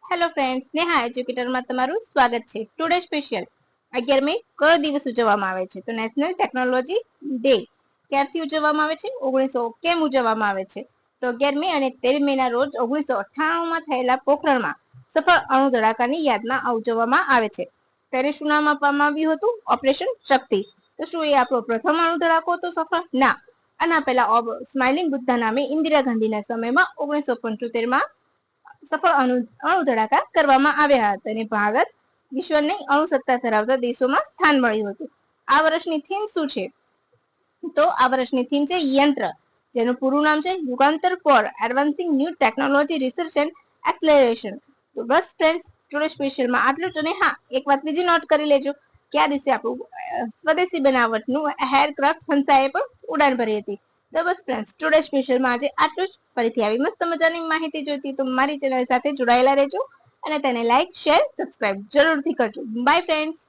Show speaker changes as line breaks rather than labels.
Hello friends, Neha એજ્યુકેટરમાં તમારું સ્વાગત છે. ટુડે સ્પેશિયલ 11 મે કયો દિવસ ઉજવવામાં આવે છે? તો નેશનલ ટેકનોલોજી ડે. ક્યારથી ઉજવવામાં આવે છે? 1900 કેમ ઉજવવામાં આવે છે? તો 11 મે અને 13 મે ના રોજ 1998 માં થયેલા પોખરણમાં સફળ અણુ ધડાકાની યાદમાં ઉજવવામાં આવે છે. ત્યારે શું નામ આપવામાં આવ્યું હતું? ઓપરેશન શક્તિ. તો શું એ આપણો પ્રથમ અણુ ધડાકો હતો સફળ? ના. આના પહેલા સ્માઇલિંગ બુદ્ધા નામે ઇન્દિરા ગાંધીના સમયમાં 1975 માં સફળ અણુ ધડાકા કરવામાં આવ્યા હતા અને ભારત વિશ્વની અણુ સત્તા ધરાવતા દેશોમાં સ્થાન મળ્યું હતું. આ વર્ષની થીમ શું છે? તો આ વર્ષની થીમ છે યંત્ર, જેનું પૂરું નામ છે Yugantar for advancing new technology research and acceleration. તો બસ ફ્રેન્ડ્સ, ટુડે સ્પેશિયલમાં આટલું જ. અને હા, એક વાત બીજી નોટ કરી લેજો કે આ દિવસે આપણું સ્વદેશી બનાવટનું હેરક્રાફ્ટ હંસાએ પણ ઉડાન ભરી હતી. તો બસ ફ્રેન્ડ્સ, ટુડે સ્પેશિયલમાં આજે આટલું જ. ફરીથી આવી મસ્ત મજાની માહિતી જોઈતી તો મારી ચેનલ સાથે જોડાયેલા રહેજો અને તેને લાઈક, શેર, સબસ્ક્રાઇબ જરૂરથી કરજો. By friends.